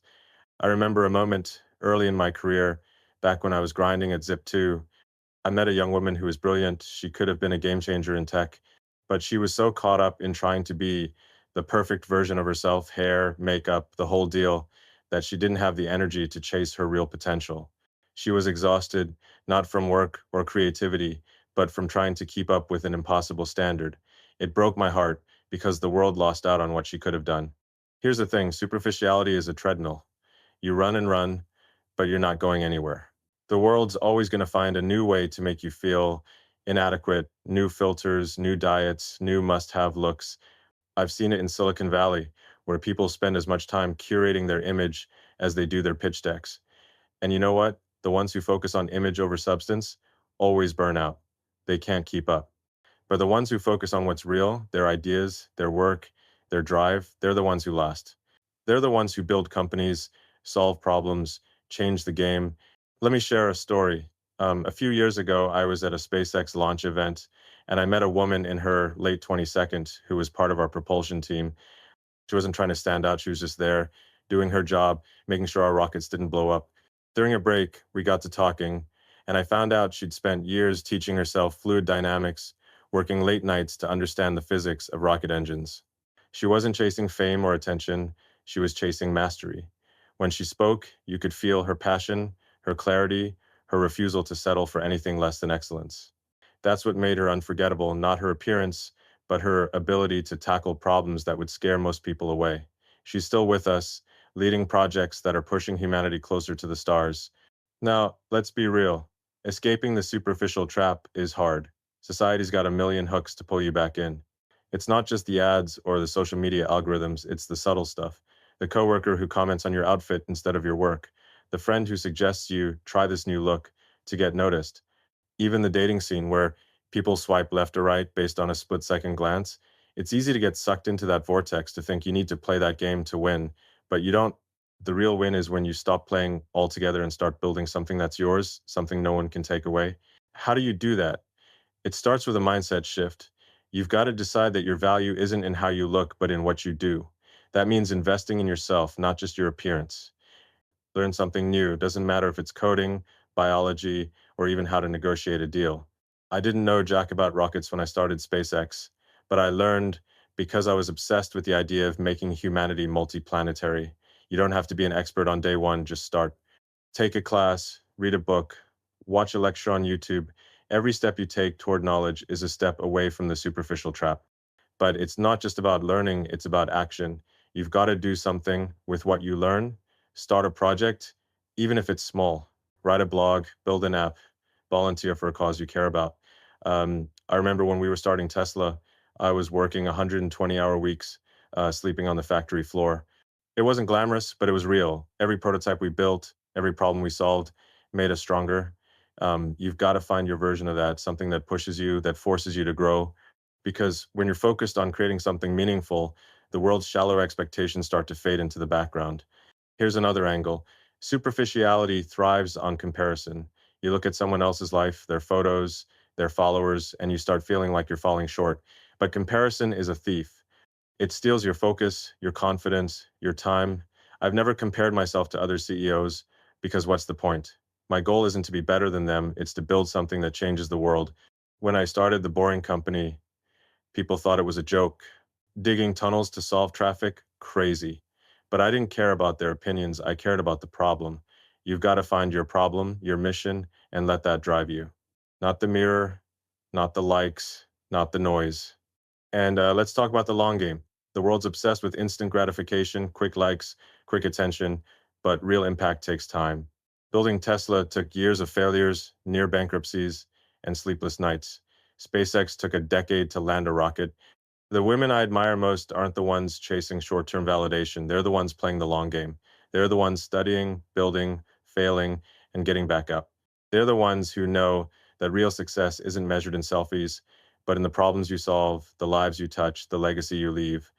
I remember a moment early in my career, back when I was grinding at Zip2. I met a young woman who was brilliant. She could have been a game changer in tech, but she was so caught up in trying to be the perfect version of herself, hair, makeup, the whole deal, that she didn't have the energy to chase her real potential. She was exhausted, not from work or creativity, but from trying to keep up with an impossible standard. It broke my heart because the world lost out on what she could have done. Here's the thing, superficiality is a treadmill. You run and run, but you're not going anywhere. The world's always going to find a new way to make you feel inadequate, new filters, new diets, new must have looks. I've seen it in Silicon Valley, where people spend as much time curating their image as they do their pitch decks. And you know what? The ones who focus on image over substance always burn out. They can't keep up. But the ones who focus on what's real, their ideas, their work, their drive, they're the ones who last. They're the ones who build companies, solve problems, change the game. Let me share a story. A few years ago, I was at a SpaceX launch event, and I met a woman in her late 22nd who was part of our propulsion team. She wasn't trying to stand out. She was just there doing her job, making sure our rockets didn't blow up. During a break, we got to talking, and I found out she'd spent years teaching herself fluid dynamics, working late nights to understand the physics of rocket engines. She wasn't chasing fame or attention, she was chasing mastery. When she spoke, you could feel her passion, her clarity, her refusal to settle for anything less than excellence. That's what made her unforgettable, not her appearance, but her ability to tackle problems that would scare most people away. She's still with us, leading projects that are pushing humanity closer to the stars. Now, let's be real. Escaping the superficial trap is hard. Society's got a million hooks to pull you back in. It's not just the ads or the social media algorithms, it's the subtle stuff. The coworker who comments on your outfit instead of your work. The friend who suggests you try this new look to get noticed. Even the dating scene where people swipe left or right based on a split-second glance. It's easy to get sucked into that vortex to think you need to play that game to win, but you don't. The real win is when you stop playing altogether and start building something that's yours, something no one can take away. How do you do that? It starts with a mindset shift. You've got to decide that your value isn't in how you look, but in what you do. That means investing in yourself, not just your appearance. Learn something new. It doesn't matter if it's coding, biology, or even how to negotiate a deal. I didn't know jack about rockets when I started SpaceX, but I learned because I was obsessed with the idea of making humanity multiplanetary. You don't have to be an expert on day one, just start. Take a class, read a book, watch a lecture on YouTube. Every step you take toward knowledge is a step away from the superficial trap. But it's not just about learning, it's about action. You've got to do something with what you learn, start a project, even if it's small. Write a blog, build an app, volunteer for a cause you care about. I remember when we were starting Tesla, I was working 120-hour weeks, sleeping on the factory floor. It wasn't glamorous, but it was real. Every prototype we built, every problem we solved made us stronger. You've got to find your version of that, something that pushes you, that forces you to grow. Because when you're focused on creating something meaningful, the world's shallow expectations start to fade into the background. Here's another angle. Superficiality thrives on comparison. You look at someone else's life, their photos, their followers, and you start feeling like you're falling short. But comparison is a thief. It steals your focus, your confidence, your time. I've never compared myself to other CEOs because what's the point? My goal isn't to be better than them, it's to build something that changes the world. When I started the Boring Company, people thought it was a joke. Digging tunnels to solve traffic? Crazy. But I didn't care about their opinions, I cared about the problem. You've got to find your problem, your mission, and let that drive you. Not the mirror, not the likes, not the noise. And let's talk about the long game. The world's obsessed with instant gratification, quick likes, quick attention, but real impact takes time. Building Tesla took years of failures, near bankruptcies, and sleepless nights. SpaceX took a decade to land a rocket. The women I admire most aren't the ones chasing short-term validation. They're the ones playing the long game. They're the ones studying, building, failing, and getting back up. They're the ones who know that real success isn't measured in selfies, but in the problems you solve, the lives you touch, the legacy you leave.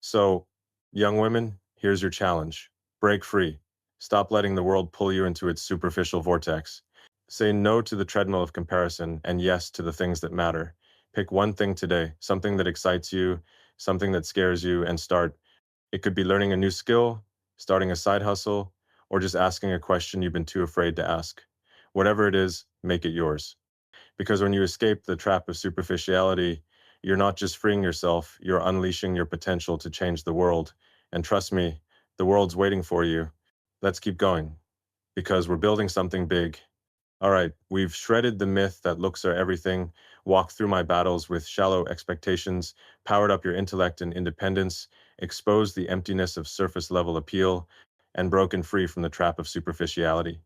So, young women, here's your challenge. Break free. Stop letting the world pull you into its superficial vortex. Say no to the treadmill of comparison and yes to the things that matter. Pick one thing today, something that excites you, something that scares you, and start. It could be learning a new skill, starting a side hustle, or just asking a question you've been too afraid to ask. Whatever it is, make it yours. Because when you escape the trap of superficiality, you're not just freeing yourself, you're unleashing your potential to change the world. And trust me, the world's waiting for you. Let's keep going because we're building something big. All right, we've shredded the myth that looks are everything, walked through my battles with shallow expectations, powered up your intellect and independence, exposed the emptiness of surface level appeal, and broken free from the trap of superficiality.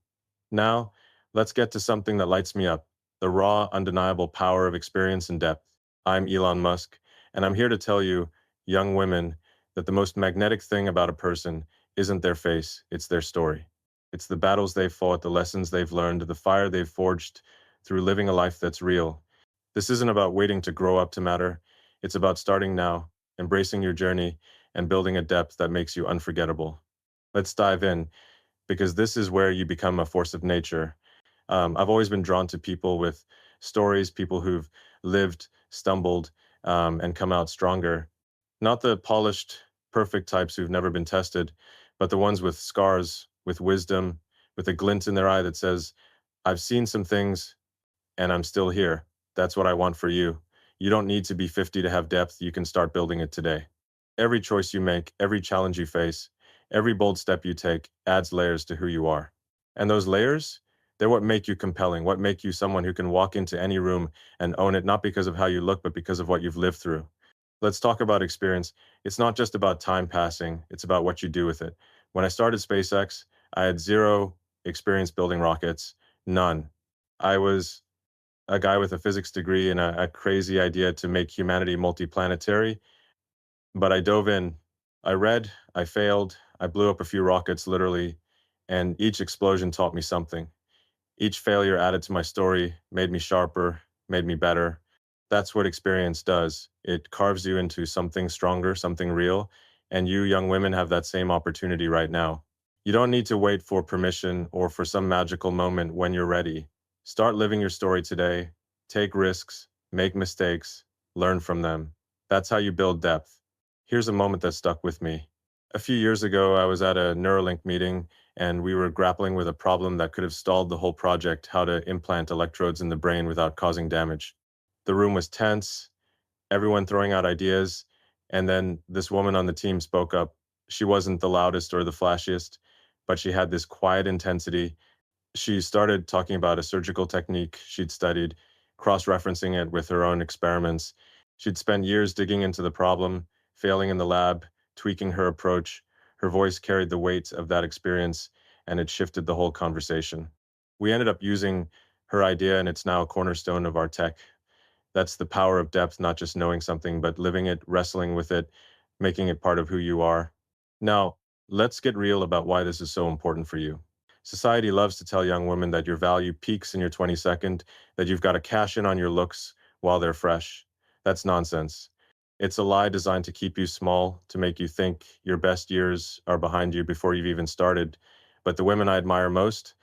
Now, let's get to something that lights me up, the raw, undeniable power of experience and depth. I'm Elon Musk, and I'm here to tell you, young women, that the most magnetic thing about a person isn't their face, it's their story. It's the battles they've fought, the lessons they've learned, the fire they've forged through living a life that's real. This isn't about waiting to grow up to matter. It's about starting now, embracing your journey, and building a depth that makes you unforgettable. Let's dive in because this is where you become a force of nature. I've always been drawn to people with stories, people who've lived, stumbled, and come out stronger. Not the polished, perfect types who've never been tested, but the ones with scars, with wisdom, with a glint in their eye that says, I've seen some things and I'm still here. That's what I want for you. You don't need to be 50 to have depth. You can start building it today. Every choice you make, every challenge you face, every bold step you take adds layers to who you are. And those layers, they're what make you compelling, what make you someone who can walk into any room and own it, not because of how you look, but because of what you've lived through. Let's talk about experience. It's not just about time passing, it's about what you do with it. When I started SpaceX, I had zero experience building rockets, none. I was a guy with a physics degree and a crazy idea to make humanity multiplanetary, but I dove in. I read, I failed, I blew up a few rockets literally, and each explosion taught me something. Each failure added to my story, made me sharper, made me better. That's what experience does. It carves you into something stronger, something real, and you young women have that same opportunity right now. You don't need to wait for permission or for some magical moment when you're ready. Start living your story today. Take risks, make mistakes, learn from them. That's how you build depth. Here's a moment that stuck with me. A few years ago, I was at a Neuralink meeting and we were grappling with a problem that could have stalled the whole project, how to implant electrodes in the brain without causing damage. The room was tense, everyone throwing out ideas, and then this woman on the team spoke up. She wasn't the loudest or the flashiest, but she had this quiet intensity. She started talking about a surgical technique she'd studied, cross-referencing it with her own experiments. She'd spent years digging into the problem, failing in the lab, tweaking her approach. Her voice carried the weight of that experience, and it shifted the whole conversation. We ended up using her idea, and it's now a cornerstone of our tech. That's the power of depth, not just knowing something, but living it, wrestling with it, making it part of who you are. Now, let's get real about why this is so important for you. Society loves to tell young women that your value peaks in your 22nd, that you've got to cash in on your looks while they're fresh. That's nonsense. It's a lie designed to keep you small, to make you think your best years are behind you before you've even started. But the women I admire most,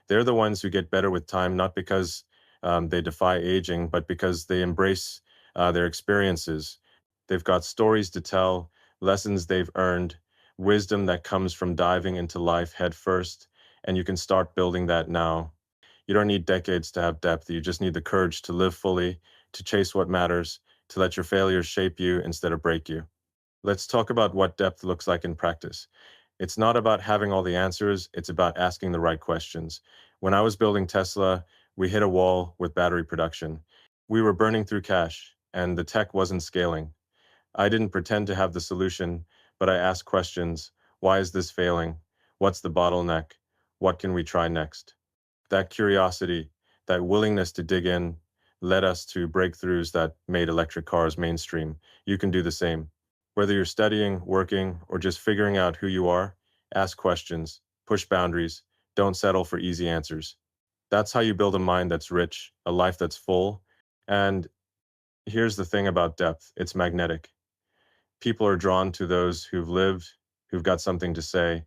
they're the ones who get better with time, not because they defy aging, but because they embrace their experiences. They've got stories to tell, lessons they've earned, wisdom that comes from diving into life head first, and you can start building that now. You don't need decades to have depth. You just need the courage to live fully, to chase what matters, to let your failures shape you instead of break you. Let's talk about what depth looks like in practice. It's not about having all the answers, it's about asking the right questions. When I was building Tesla, we hit a wall with battery production. We were burning through cash, and the tech wasn't scaling. I didn't pretend to have the solution, but I asked questions. Why is this failing? What's the bottleneck? What can we try next? That curiosity, that willingness to dig in, led us to breakthroughs that made electric cars mainstream. You can do the same. Whether you're studying, working, or just figuring out who you are, ask questions, push boundaries, don't settle for easy answers. That's how you build a mind that's rich, a life that's full, and Here's the thing about depth, it's magnetic. People are drawn to those who've lived, who've got something to say.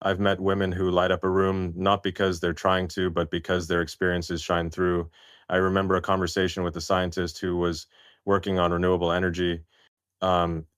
I've met women who light up a room not because they're trying to, but because their experiences shine through. I remember a conversation with a scientist who was working on renewable energy.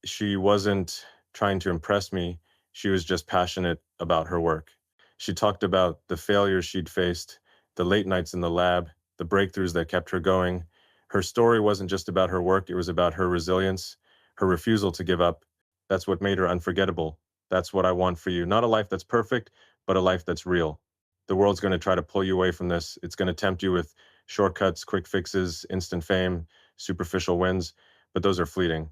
She wasn't trying to impress me. She was just passionate about her work. She talked about the failures she'd faced, the late nights in the lab, the breakthroughs that kept her going. Her story wasn't just about her work, it was about her resilience, her refusal to give up. That's what made her unforgettable. That's what I want for you. Not a life that's perfect, but a life that's real. The world's going to try to pull you away from this. It's going to tempt you with shortcuts, quick fixes, instant fame, superficial wins, but those are fleeting.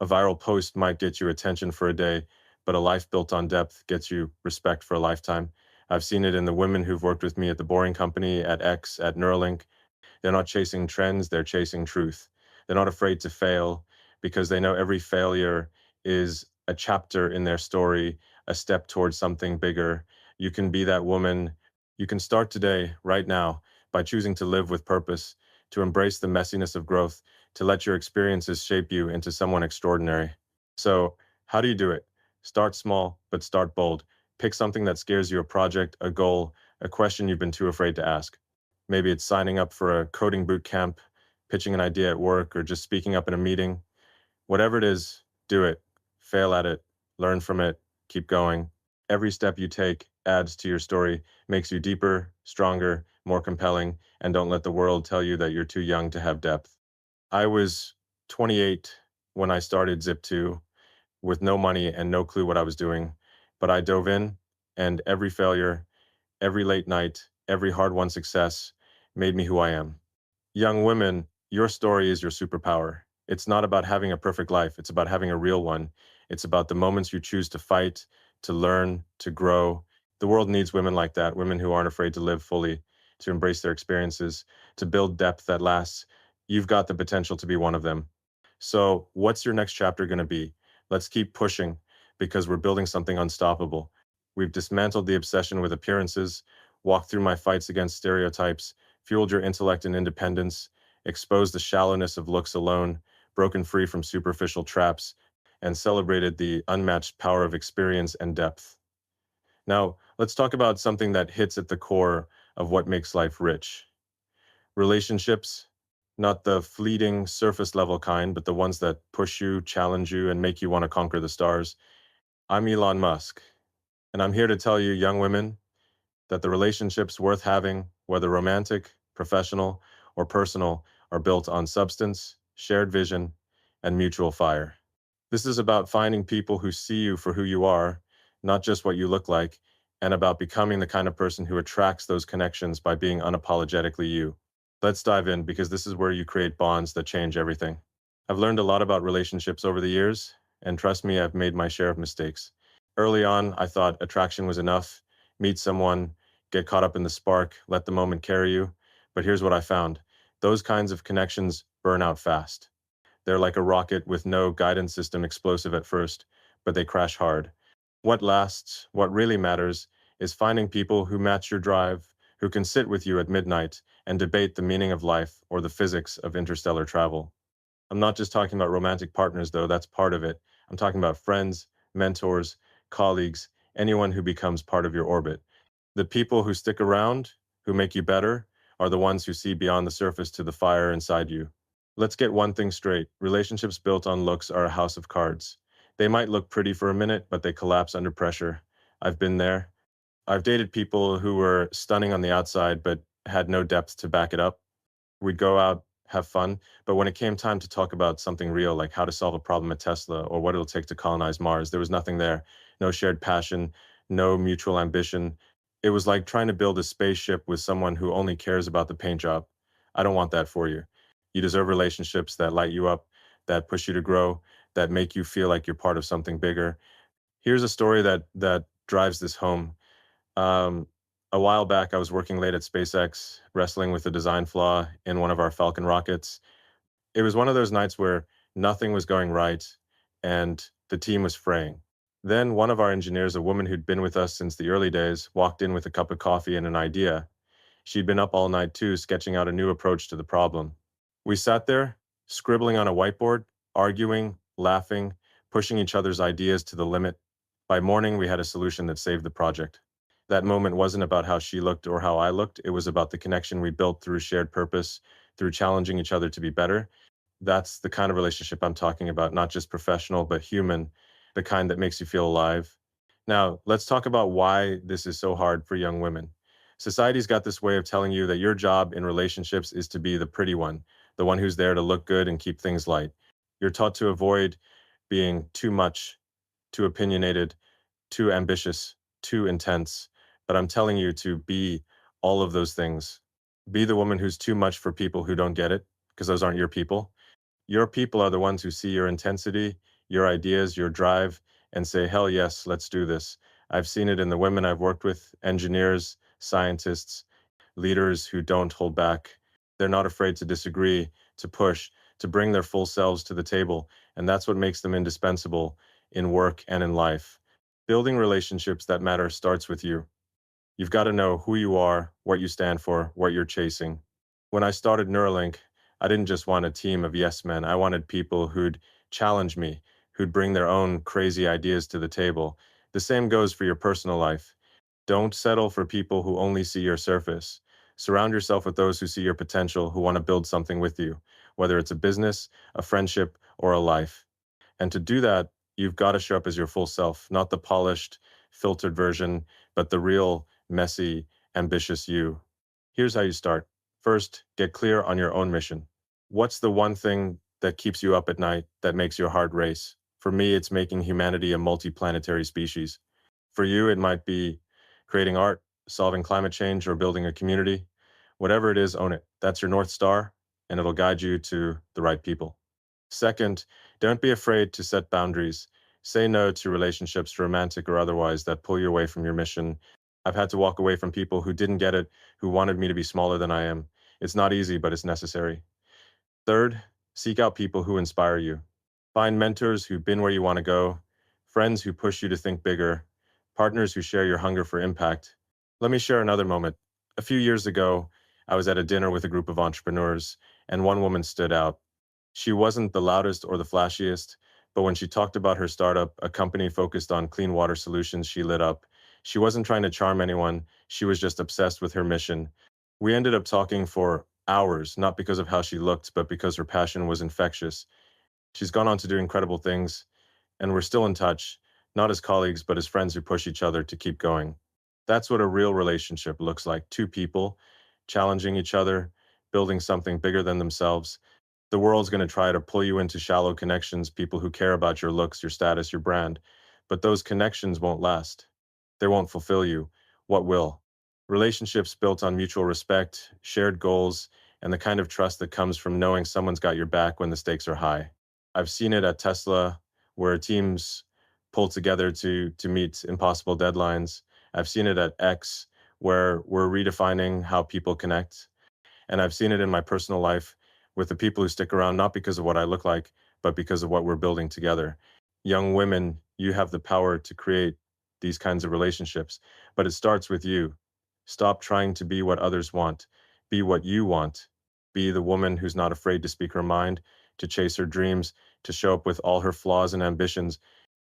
A viral post might get you attention for a day, but a life built on depth gets you respect for a lifetime. I've seen it in the women who've worked with me at the Boring Company, at X, at Neuralink. They're not chasing trends, they're chasing truth. They're not afraid to fail because they know every failure is a chapter in their story, a step towards something bigger. You can be that woman. You can start today, right now, by choosing to live with purpose, to embrace the messiness of growth, to let your experiences shape you into someone extraordinary. So, how do you do it? Start small, but start bold. Pick something that scares you, a project, a goal, a question you've been too afraid to ask. Maybe it's signing up for a coding boot camp, pitching an idea at work, or just speaking up in a meeting. Whatever it is, do it. Fail at it, learn from it, keep going. Every step you take adds to your story, makes you deeper, stronger, more compelling, and don't let the world tell you that you're too young to have depth. I was 28 when I started Zip2 with no money and no clue what I was doing, but I dove in, and every failure, every late night, every hard won success made me who I am. Young women, your story is your superpower. It's not about having a perfect life, it's about having a real one. It's about the moments you choose to fight, to learn, to grow. The world needs women like that, women who aren't afraid to live fully, to embrace their experiences, to build depth that lasts. You've got the potential to be one of them. So, what's your next chapter going to be? Let's keep pushing because we're building something unstoppable. We've dismantled the obsession with appearances, walked through my fights against stereotypes, fueled your intellect and independence, exposed the shallowness of looks alone, broken free from superficial traps, and celebrated the unmatched power of experience and depth. Now, let's talk about something that hits at the core of what makes life rich. Relationships, not the fleeting surface level kind, but the ones that push you, challenge you, and make you want to conquer the stars. I'm Elon Musk, and I'm here to tell you, young women, that the relationships worth having, whether romantic, professional, or personal, are built on substance, shared vision, and mutual fire. This is about finding people who see you for who you are, not just what you look like, and about becoming the kind of person who attracts those connections by being unapologetically you. Let's dive in because this is where you create bonds that change everything. I've learned a lot about relationships over the years, and trust me, I've made my share of mistakes. Early on, I thought attraction was enough. Meet someone, get caught up in the spark, let the moment carry you. But here's what I found. Those kinds of connections burn out fast. They're like a rocket with no guidance system, explosive at first, but they crash hard. What lasts, what really matters, is finding people who match your drive, who can sit with you at midnight and debate the meaning of life or the physics of interstellar travel. I'm not just talking about romantic partners, though, that's part of it. I'm talking about friends, mentors, colleagues, anyone who becomes part of your orbit. The people who stick around, who make you better, are the ones who see beyond the surface to the fire inside you. Let's get one thing straight. Relationships built on looks are a house of cards. They might look pretty for a minute, but they collapse under pressure. I've been there. I've dated people who were stunning on the outside, but had no depth to back it up. We'd go out, have fun, but when it came time to talk about something real, like how to solve a problem at Tesla or what it'll take to colonize Mars, there was nothing there. No shared passion, no mutual ambition. It was like trying to build a spaceship with someone who only cares about the paint job. I don't want that for you. You deserve relationships that light you up, that push you to grow, that make you feel like you're part of something bigger. Here's a story that drives this home. Um, a while back, I was working late at SpaceX, wrestling with a design flaw in one of our Falcon rockets. It was one of those nights where nothing was going right and the team was fraying. Then one of our engineers, a woman who'd been with us since the early days, walked in with a cup of coffee and an idea. She'd been up all night too, sketching out a new approach to the problem. We sat there, scribbling on a whiteboard, arguing, laughing, pushing each other's ideas to the limit. By morning, we had a solution that saved the project. That moment wasn't about how she looked or how I looked. It was about the connection we built through shared purpose, through challenging each other to be better. That's the kind of relationship I'm talking about, not just professional, but human, the kind that makes you feel alive. Now, let's talk about why this is so hard for young women. Society's got this way of telling you that your job in relationships is to be the pretty one, the one who's there to look good and keep things light. You're taught to avoid being too much, too opinionated, too ambitious, too intense. But I'm telling you to be all of those things. Be the woman who's too much for people who don't get it, because those aren't your people. Your people are the ones who see your intensity, your ideas, your drive, and say, hell yes, let's do this. I've seen it in the women I've worked with, engineers, scientists, leaders who don't hold back. They're not afraid to disagree, to push, to bring their full selves to the table. And that's what makes them indispensable in work and in life. Building relationships that matter starts with you. You've got to know who you are, what you stand for, what you're chasing. When I started Neuralink, I didn't just want a team of yes men. I wanted people who'd challenge me, who'd bring their own crazy ideas to the table. The same goes for your personal life. Don't settle for people who only see your surface. Surround yourself with those who see your potential, who want to build something with you, whether it's a business, a friendship, or a life. And to do that, you've got to show up as your full self, not the polished, filtered version, but the real, messy, ambitious you. Here's how you start. First, get clear on your own mission. What's the one thing that keeps you up at night, that makes your heart race? For me, it's making humanity a multiplanetary species. For you, it might be creating art, solving climate change, or building a community. Whatever it is, own it. That's your North Star, and it'll guide you to the right people. Second, don't be afraid to set boundaries. Say no to relationships, romantic or otherwise, that pull you away from your mission. I've had to walk away from people who didn't get it, who wanted me to be smaller than I am. It's not easy, but it's necessary. Third, seek out people who inspire you. Find mentors who've been where you want to go, friends who push you to think bigger, partners who share your hunger for impact. Let me share another moment. A few years ago, I was at a dinner with a group of entrepreneurs, and one woman stood out. She wasn't the loudest or the flashiest, but when she talked about her startup, a company focused on clean water solutions, she lit up. She wasn't trying to charm anyone, she was just obsessed with her mission. We ended up talking for hours, not because of how she looked, but because her passion was infectious. She's gone on to do incredible things, and we're still in touch, not as colleagues, but as friends who push each other to keep going. That's what a real relationship looks like. Two people challenging each other, building something bigger than themselves. The world's going to try to pull you into shallow connections, people who care about your looks, your status, your brand. But those connections won't last. They won't fulfill you. What will? Relationships built on mutual respect, shared goals, and the kind of trust that comes from knowing someone's got your back when the stakes are high. I've seen it at Tesla, where teams pull together to meet impossible deadlines. I've seen it at X, where we're redefining how people connect. And I've seen it in my personal life with the people who stick around, not because of what I look like, but because of what we're building together. Young women, you have the power to create these kinds of relationships, but it starts with you. Stop trying to be what others want. Be what you want. Be the woman who's not afraid to speak her mind, to chase her dreams, to show up with all her flaws and ambitions.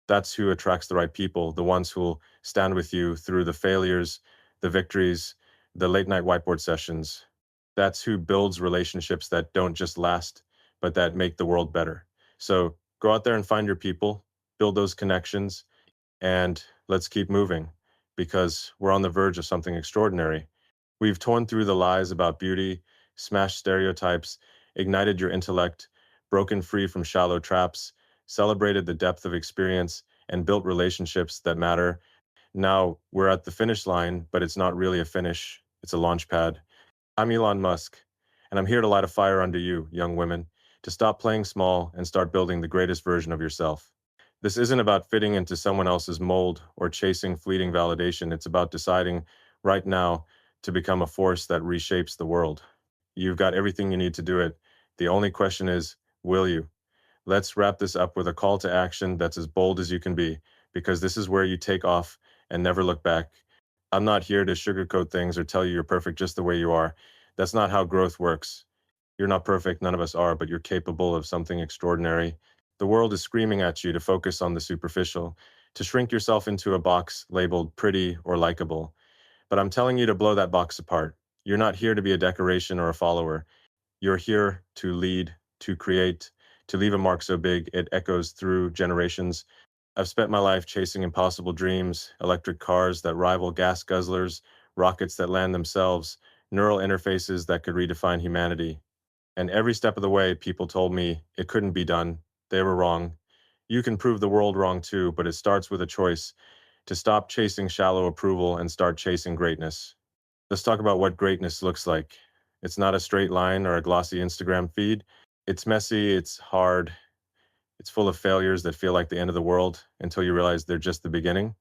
That's who attracts the right people, the ones who'll stand with you through the failures, the victories, the late night whiteboard sessions. That's who builds relationships that don't just last, but that make the world better. So go out there and find your people, build those connections, and let's keep moving because we're on the verge of something extraordinary. We've torn through the lies about beauty, smashed stereotypes, ignited your intellect, broken free from shallow traps, celebrated the depth of experience, and built relationships that matter. Now we're at the finish line, but it's not really a finish, it's a launch pad. I'm Elon Musk, and I'm here to light a fire under you, young women, to stop playing small and start building the greatest version of yourself. This isn't about fitting into someone else's mold or chasing fleeting validation. It's about deciding right now to become a force that reshapes the world. You've got everything you need to do it. The only question is, will you? Let's wrap this up with a call to action that's as bold as you can be, because this is where you take off and never look back. I'm not here to sugarcoat things or tell you you're perfect just the way you are. That's not how growth works. You're not perfect, none of us are, but you're capable of something extraordinary. The world is screaming at you to focus on the superficial, to shrink yourself into a box labeled pretty or likable. But I'm telling you to blow that box apart. You're not here to be a decoration or a follower. You're here to lead, to create, to leave a mark so big it echoes through generations. I've spent my life chasing impossible dreams, electric cars that rival gas guzzlers, rockets that land themselves, neural interfaces that could redefine humanity. And every step of the way, people told me it couldn't be done. They were wrong. You can prove the world wrong too, but it starts with a choice to stop chasing shallow approval and start chasing greatness. Let's talk about what greatness looks like. It's not a straight line or a glossy Instagram feed. It's messy, it's hard, it's full of failures that feel like the end of the world until you realize they're just the beginning.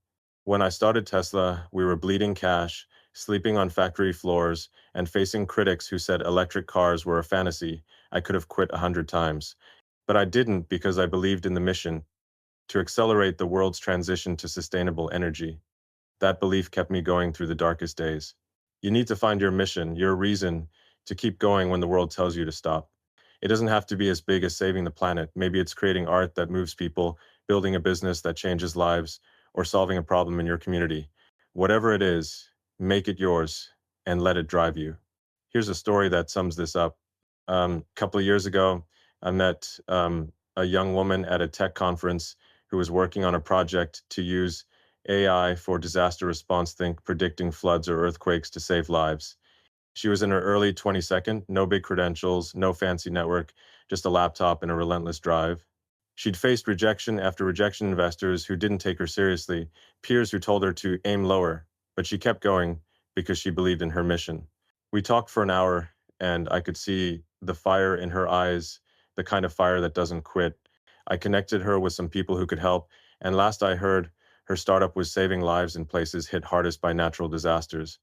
When I started Tesla, we were bleeding cash, sleeping on factory floors, and facing critics who said electric cars were a fantasy. I could have quit 100 times. But I didn't because I believed in the mission to accelerate the world's transition to sustainable energy. That belief kept me going through the darkest days. You need to find your mission, your reason to keep going when the world tells you to stop. It doesn't have to be as big as saving the planet. Maybe it's creating art that moves people, building a business that changes lives, or solving a problem in your community. Whatever it is, make it yours and let it drive you. Here's a story that sums this up. A couple of years ago, I met a young woman at a tech conference who was working on a project to use AI for disaster response, think predicting floods or earthquakes to save lives. She was in her early 22nd, no big credentials, no fancy network, just a laptop and a relentless drive. She'd faced rejection after rejection, investors who didn't take her seriously, peers who told her to aim lower, but she kept going because she believed in her mission. We talked for an hour, and I could see the fire in her eyes, the kind of fire that doesn't quit. I connected her with some people who could help, and last I heard, her startup was saving lives in places hit hardest by natural disasters.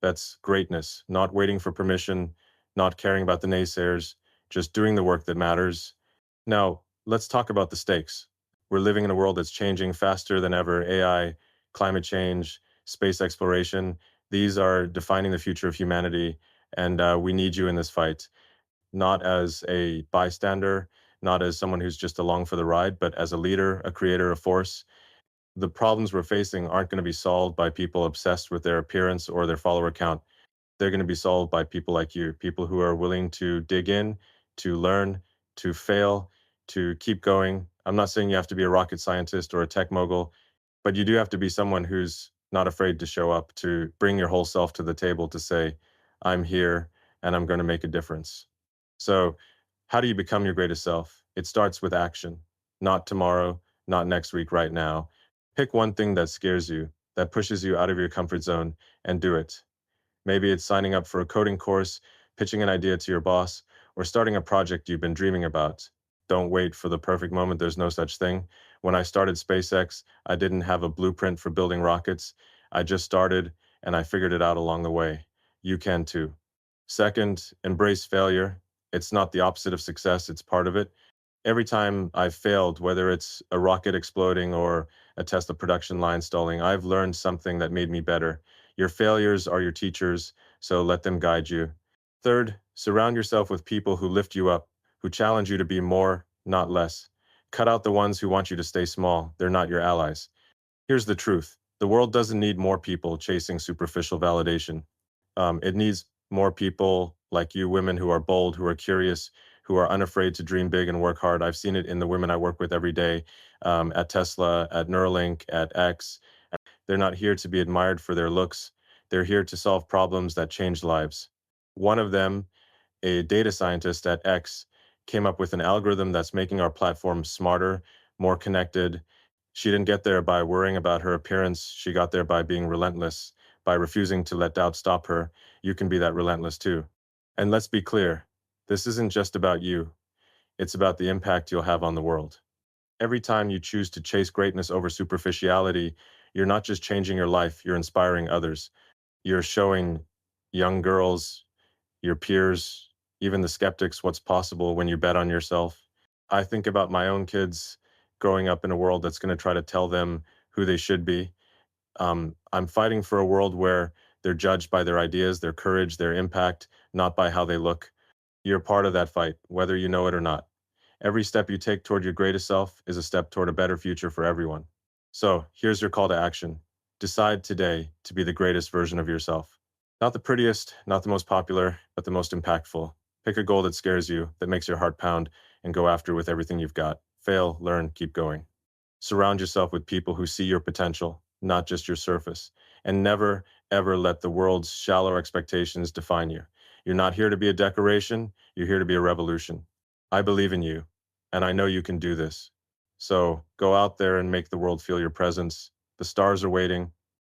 That's greatness, not waiting for permission, not caring about the naysayers, just doing the work that matters. Now, let's talk about the stakes. We're living in a world that's changing faster than ever. AI, climate change, space exploration, these are defining the future of humanity, and we need you in this fight, not as a bystander, not as someone who's just along for the ride, but as a leader, a creator, a force. The problems we're facing aren't going to be solved by people obsessed with their appearance or their follower count. They're going to be solved by people like you, people who are willing to dig in, to learn, to fail, to keep going. I'm not saying you have to be a rocket scientist or a tech mogul, but you do have to be someone who's not afraid to show up, to bring your whole self to the table, to say, I'm here and I'm going to make a difference. So, how do you become your greatest self? It starts with action, not tomorrow, not next week, right now. Pick one thing that scares you, that pushes you out of your comfort zone, and do it. Maybe it's signing up for a coding course, pitching an idea to your boss, or starting a project you've been dreaming about. Don't wait for the perfect moment. There's no such thing. When I started SpaceX, I didn't have a blueprint for building rockets. I just started and I figured it out along the way. You can too. Second, embrace failure. It's not the opposite of success, it's part of it. Every time I've failed, whether it's a rocket exploding or a Tesla production line stalling, I've learned something that made me better. Your failures are your teachers, so let them guide you. Third, surround yourself with people who lift you up, who challenge you to be more, not less. Cut out the ones who want you to stay small. They're not your allies. Here's the truth. The world doesn't need more people chasing superficial validation. It needs more people like you, women who are bold, who are curious, who are unafraid to dream big and work hard. I've seen it in the women I work with every day, at Tesla, at Neuralink, at X. They're not here to be admired for their looks. They're here to solve problems that change lives. One of them, a data scientist at X, came up with an algorithm that's making our platform smarter, more connected. She didn't get there by worrying about her appearance. She got there by being relentless, by refusing to let doubt stop her. You can be that relentless too. And let's be clear, this isn't just about you. It's about the impact you'll have on the world. Every time you choose to chase greatness over superficiality, you're not just changing your life, you're inspiring others. You're showing young girls, your peers, even the skeptics, what's possible when you bet on yourself. I think about my own kids growing up in a world that's going to try to tell them who they should be. I'm fighting for a world where they're judged by their ideas, their courage, their impact, not by how they look. You're part of that fight, whether you know it or not. Every step you take toward your greatest self is a step toward a better future for everyone. So, here's your call to action. Decide today to be the greatest version of yourself. Not the prettiest, not the most popular, but the most impactful. Pick a goal that scares you, that makes your heart pound, and go after it with everything you've got. Fail, learn, keep going. Surround yourself with people who see your potential, not just your surface. And never, ever let the world's shallow expectations define you. You're not here to be a decoration, you're here to be a revolution. I believe in you, and I know you can do this. So go out there and make the world feel your presence. The stars are waiting,